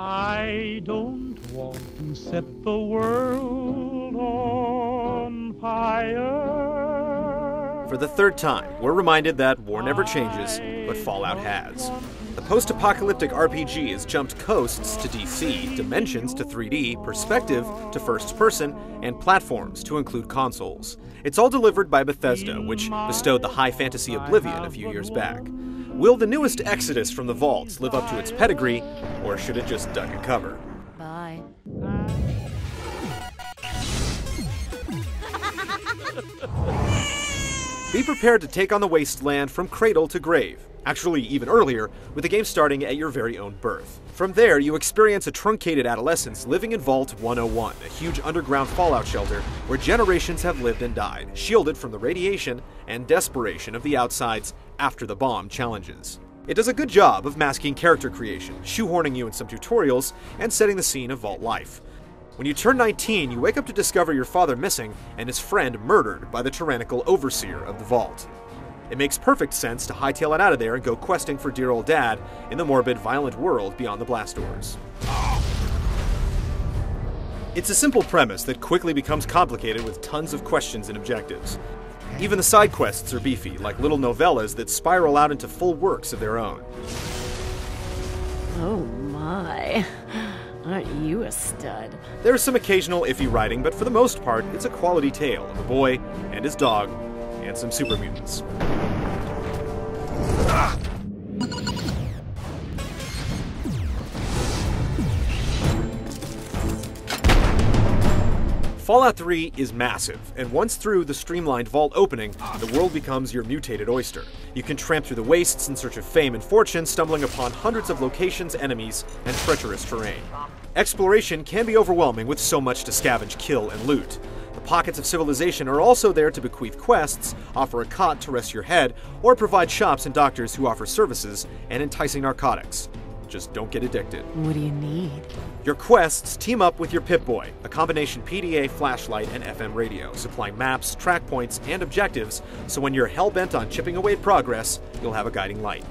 I don't want to set the world on fire. For the third time, we're reminded that war never changes, but Fallout has. The post-apocalyptic RPG has jumped coasts to DC, dimensions to 3D, perspective to first person, and platforms to include consoles. It's all delivered by Bethesda, which bestowed the high fantasy Oblivion a few years back. Will the newest exodus from the vaults live up to its pedigree, or should it just duck and cover? Bye. Be prepared to take on the wasteland from cradle to grave. Actually, even earlier, with the game starting at your very own birth. From there, you experience a truncated adolescence living in Vault 101, a huge underground fallout shelter where generations have lived and died, shielded from the radiation and desperation of the outside's after the bomb challenges. It does a good job of masking character creation, shoehorning you in some tutorials, and setting the scene of Vault life. When you turn 19, you wake up to discover your father missing and his friend murdered by the tyrannical overseer of the Vault. It makes perfect sense to hightail it out of there and go questing for dear old dad in the morbid, violent world beyond the blast doors. It's a simple premise that quickly becomes complicated with tons of questions and objectives. Even the side quests are beefy, like little novellas that spiral out into full works of their own. Oh my. Aren't you a stud? There's some occasional iffy writing, but for the most part, it's a quality tale of a boy and his dog and some super mutants. Fallout 3 is massive, and once through the streamlined vault opening, the world becomes your mutated oyster. You can tramp through the wastes in search of fame and fortune, stumbling upon hundreds of locations, enemies, and treacherous terrain. Exploration can be overwhelming with so much to scavenge, kill, and loot. The pockets of civilization are also there to bequeath quests, offer a cot to rest your head, or provide shops and doctors who offer services and enticing narcotics. Just don't get addicted. What do you need? Your quests team up with your Pip-Boy, a combination PDA, flashlight, and FM radio, supplying maps, track points, and objectives, so when you're hell-bent on chipping away at progress, you'll have a guiding light.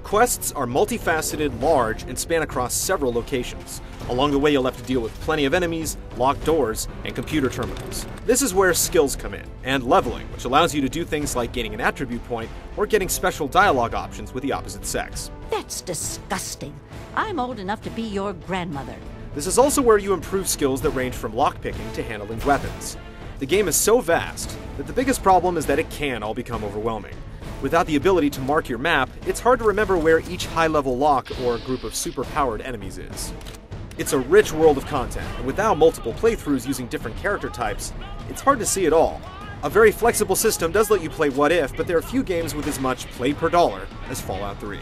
Quests are multifaceted, large, and span across several locations. Along the way, you'll have to deal with plenty of enemies, locked doors, and computer terminals. This is where skills come in, and leveling, which allows you to do things like gaining an attribute point or getting special dialogue options with the opposite sex. That's disgusting. I'm old enough to be your grandmother. This is also where you improve skills that range from lockpicking to handling weapons. The game is so vast that the biggest problem is that it can all become overwhelming. Without the ability to mark your map, it's hard to remember where each high-level lock or group of super-powered enemies is. It's a rich world of content, and without multiple playthroughs using different character types, it's hard to see it all. A very flexible system does let you play What If, but there are few games with as much play per dollar as Fallout 3.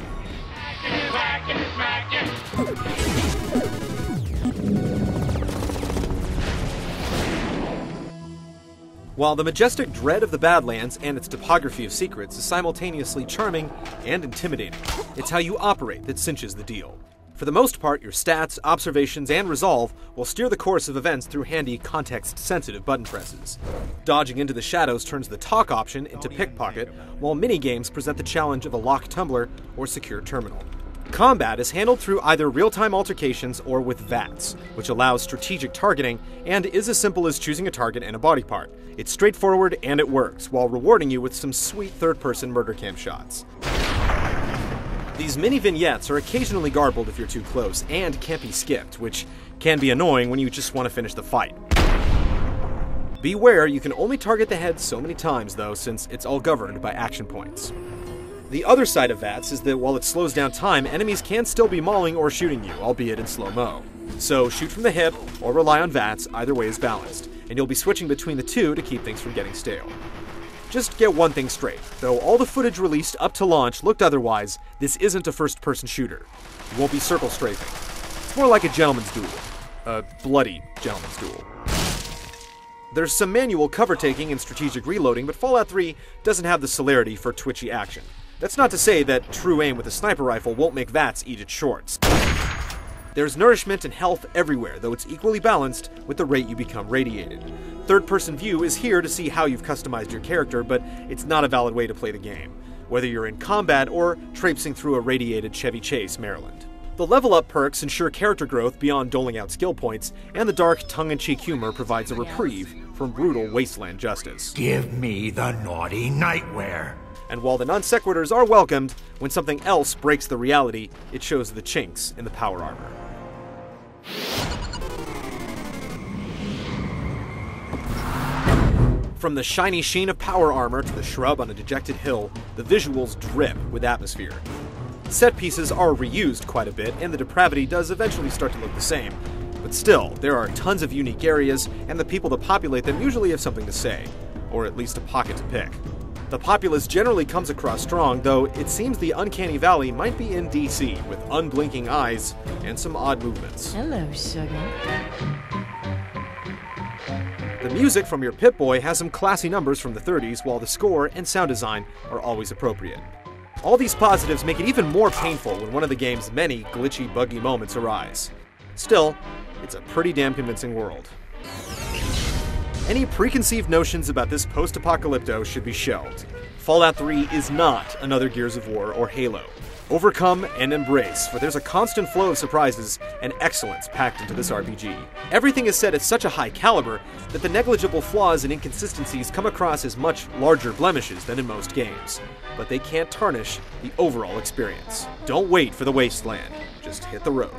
While the majestic dread of the Badlands and its topography of secrets is simultaneously charming and intimidating, it's how you operate that cinches the deal. For the most part, your stats, observations, and resolve will steer the course of events through handy, context-sensitive button presses. Dodging into the shadows turns the talk option into pickpocket, while minigames present the challenge of a locked tumbler or secure terminal. Combat is handled through either real-time altercations or with VATS, which allows strategic targeting and is as simple as choosing a target and a body part. It's straightforward and it works, while rewarding you with some sweet third-person murder cam shots. These mini-vignettes are occasionally garbled if you're too close, and can't be skipped, which can be annoying when you just want to finish the fight. Beware, you can only target the head so many times though, since it's all governed by action points. The other side of VATS is that while it slows down time, enemies can still be mauling or shooting you, albeit in slow-mo. So shoot from the hip, or rely on VATS, either way is balanced, and you'll be switching between the two to keep things from getting stale. Just get one thing straight, though all the footage released up to launch looked otherwise, this isn't a first-person shooter. You won't be circle strafing. It's more like a gentleman's duel. A bloody gentleman's duel. There's some manual cover-taking and strategic reloading, but Fallout 3 doesn't have the celerity for twitchy action. That's not to say that true aim with a sniper rifle won't make VATS eat its shorts. There's nourishment and health everywhere, though it's equally balanced with the rate you become radiated. Third-person view is here to see how you've customized your character, but it's not a valid way to play the game, whether you're in combat or traipsing through a radiated Chevy Chase, Maryland. The level up perks ensure character growth beyond doling out skill points, and the dark, tongue-in-cheek humor provides a reprieve from brutal wasteland justice. Give me the naughty nightwear. And while the non-sequiturs are welcomed, when something else breaks the reality, it shows the chinks in the power armor. From the shiny sheen of power armor to the shrub on a dejected hill, the visuals drip with atmosphere. Set pieces are reused quite a bit, and the depravity does eventually start to look the same. But still, there are tons of unique areas, and the people that populate them usually have something to say, or at least a pocket to pick. The populace generally comes across strong, though it seems the Uncanny Valley might be in DC, with unblinking eyes and some odd movements. Hello, sugar. The music from your Pip-Boy has some classy numbers from the 30s, while the score and sound design are always appropriate. All these positives make it even more painful when one of the game's many glitchy, buggy moments arise. Still, it's a pretty damn convincing world. Any preconceived notions about this post-apocalypto should be shelved. Fallout 3 is not another Gears of War or Halo. Overcome and embrace, for there's a constant flow of surprises and excellence packed into this RPG. Everything is set at such a high caliber that the negligible flaws and inconsistencies come across as much larger blemishes than in most games, but they can't tarnish the overall experience. Don't wait for the wasteland, just hit the road.